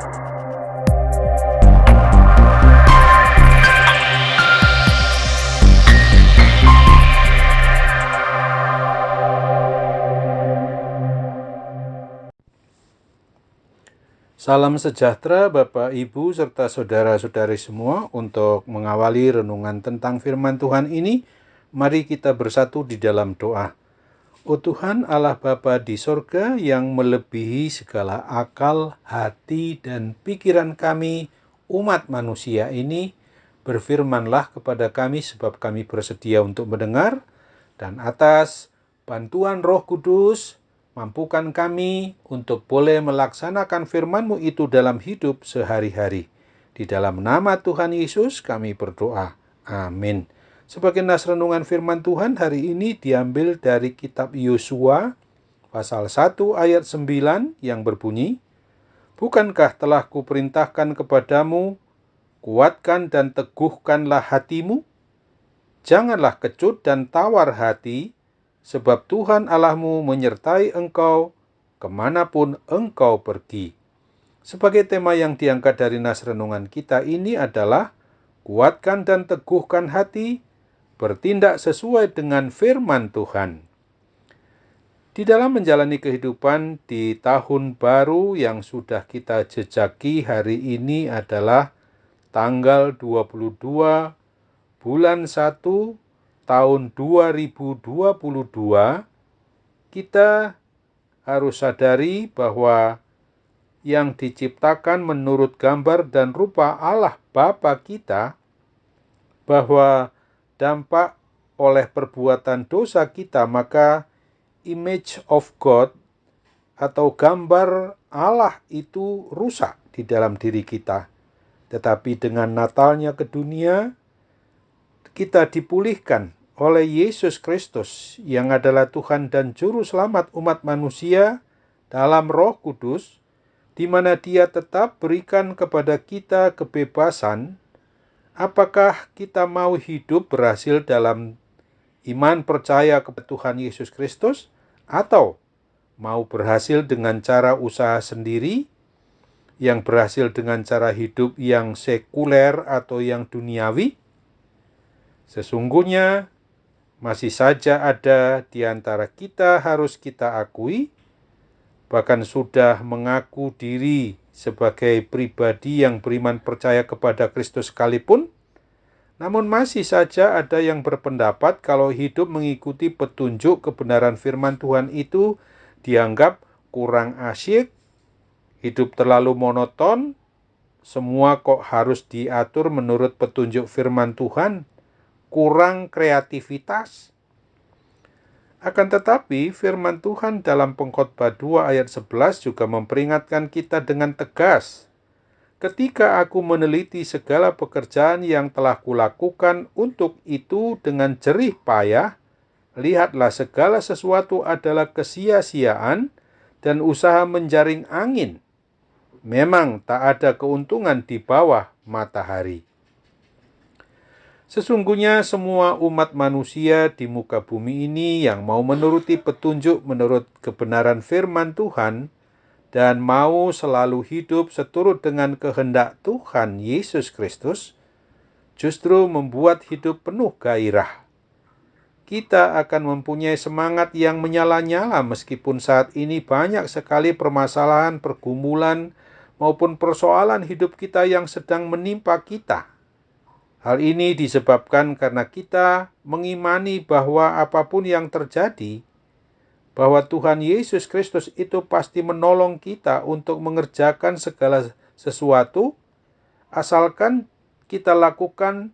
Salam sejahtera Bapak, Ibu, serta saudara-saudari semua. Untuk mengawali renungan tentang firman Tuhan ini, mari kita bersatu di dalam doa. Oh Tuhan Allah Bapa di sorga yang melebihi segala akal, hati, dan pikiran kami, umat manusia ini, berfirmanlah kepada kami sebab kami bersedia untuk mendengar, dan atas bantuan Roh Kudus, mampukan kami untuk boleh melaksanakan firman-Mu itu dalam hidup sehari-hari. Di dalam nama Tuhan Yesus kami berdoa. Amin. Sebagai nas renungan firman Tuhan hari ini diambil dari kitab Yosua pasal 1 ayat 9 yang berbunyi, "Bukankah telah kuperintahkan kepadamu, kuatkan dan teguhkanlah hatimu? Janganlah kecut dan tawar hati, sebab Tuhan Allahmu menyertai engkau kemanapun engkau pergi." Sebagai tema yang diangkat dari nas renungan kita ini adalah kuatkan dan teguhkan hati, bertindak sesuai dengan firman Tuhan. Di dalam menjalani kehidupan di tahun baru yang sudah kita jejaki hari ini adalah tanggal 22 bulan 1 tahun 2022, kita harus sadari bahwa yang diciptakan menurut gambar dan rupa Allah Bapa kita, bahwa dampak oleh perbuatan dosa kita, maka image of God atau gambar Allah itu rusak di dalam diri kita. Tetapi dengan Natalnya ke dunia, kita dipulihkan oleh Yesus Kristus yang adalah Tuhan dan Juru Selamat umat manusia dalam Roh Kudus, di mana Dia tetap berikan kepada kita kebebasan apakah kita mau hidup berhasil dalam iman percaya kepada Tuhan Yesus Kristus, atau mau berhasil dengan cara usaha sendiri, yang berhasil dengan cara hidup yang sekuler atau yang duniawi. Sesungguhnya masih saja ada di antara kita, harus kita akui, bahkan sudah mengaku diri sebagai pribadi yang beriman percaya kepada Kristus sekalipun, namun masih saja ada yang berpendapat kalau hidup mengikuti petunjuk kebenaran firman Tuhan itu dianggap kurang asyik, hidup terlalu monoton, semua kok harus diatur menurut petunjuk firman Tuhan, kurang kreativitas. Akan tetapi firman Tuhan dalam Pengkhotbah 2 ayat 11 juga memperingatkan kita dengan tegas, "Ketika aku meneliti segala pekerjaan yang telah kulakukan untuk itu dengan jerih payah, lihatlah segala sesuatu adalah kesia-siaan dan usaha menjaring angin. Memang tak ada keuntungan di bawah matahari." Sesungguhnya semua umat manusia di muka bumi ini yang mau menuruti petunjuk menurut kebenaran firman Tuhan dan mau selalu hidup seturut dengan kehendak Tuhan Yesus Kristus, justru membuat hidup penuh gairah. Kita akan mempunyai semangat yang menyala-nyala meskipun saat ini banyak sekali permasalahan, pergumulan, maupun persoalan hidup kita yang sedang menimpa kita. Hal ini disebabkan karena kita mengimani bahwa apapun yang terjadi, bahwa Tuhan Yesus Kristus itu pasti menolong kita untuk mengerjakan segala sesuatu, asalkan kita lakukan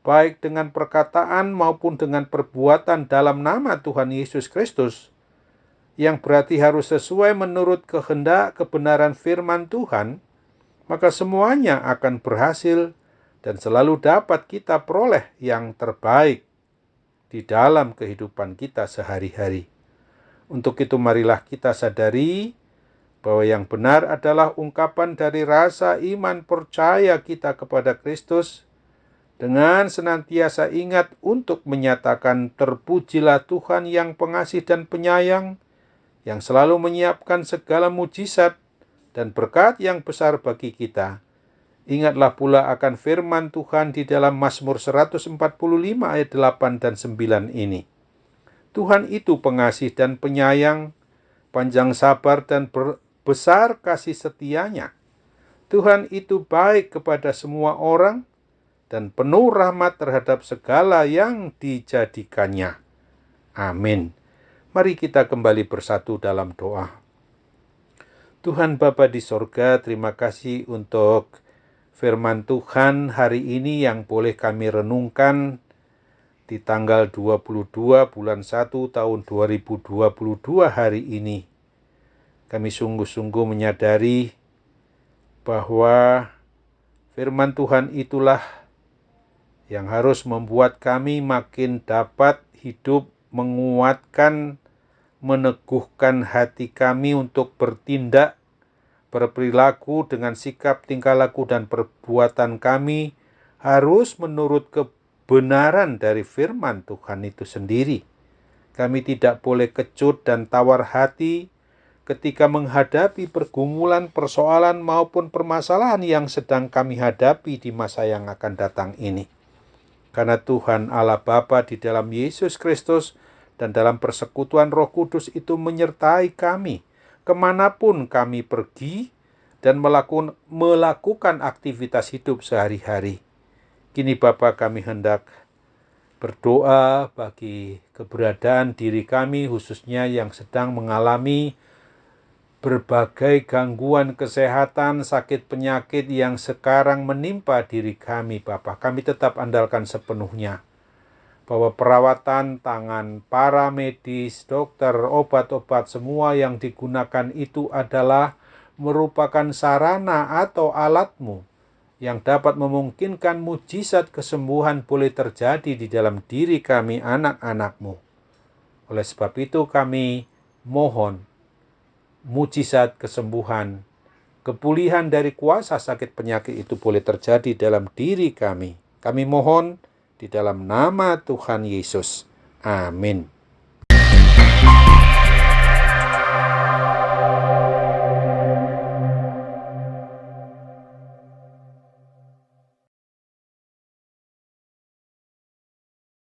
baik dengan perkataan maupun dengan perbuatan dalam nama Tuhan Yesus Kristus, yang berarti harus sesuai menurut kehendak kebenaran firman Tuhan, maka semuanya akan berhasil dan selalu dapat kita peroleh yang terbaik di dalam kehidupan kita sehari-hari. Untuk itu marilah kita sadari bahwa yang benar adalah ungkapan dari rasa iman percaya kita kepada Kristus, dengan senantiasa ingat untuk menyatakan terpujilah Tuhan yang pengasih dan penyayang, yang selalu menyiapkan segala mujizat dan berkat yang besar bagi kita. Ingatlah pula akan firman Tuhan di dalam Mazmur 145 ayat 8 dan 9 ini. Tuhan itu pengasih dan penyayang, panjang sabar dan besar kasih setianya. Tuhan itu baik kepada semua orang dan penuh rahmat terhadap segala yang dijadikannya. Amin. Mari kita kembali bersatu dalam doa. Tuhan Bapa di sorga, terima kasih untuk firman Tuhan hari ini yang boleh kami renungkan di tanggal 22 bulan 1 tahun 2022 hari ini. Kami sungguh-sungguh menyadari bahwa firman Tuhan itulah yang harus membuat kami makin dapat hidup, menguatkan, meneguhkan hati kami untuk bertindak, berperilaku dengan sikap, tingkah laku, dan perbuatan kami harus menurut kebenaran dari firman Tuhan itu sendiri. Kami tidak boleh kecut dan tawar hati ketika menghadapi pergumulan, persoalan, maupun permasalahan yang sedang kami hadapi di masa yang akan datang ini. Karena Tuhan Allah Bapa di dalam Yesus Kristus dan dalam persekutuan Roh Kudus itu menyertai kami kemanapun kami pergi dan melakukan aktivitas hidup sehari-hari. Kini Bapa, kami hendak berdoa bagi keberadaan diri kami, khususnya yang sedang mengalami berbagai gangguan kesehatan, sakit penyakit yang sekarang menimpa diri kami, Bapa. Kami tetap andalkan sepenuhnya bahwa perawatan tangan para medis, dokter, obat-obat, semua yang digunakan itu adalah merupakan sarana atau alatmu yang dapat memungkinkan mujizat kesembuhan boleh terjadi di dalam diri kami, anak-anakmu. Oleh sebab itu kami mohon mujizat kesembuhan, kepulihan dari kuasa sakit penyakit itu boleh terjadi dalam diri kami. Kami mohon di dalam nama Tuhan Yesus. Amin.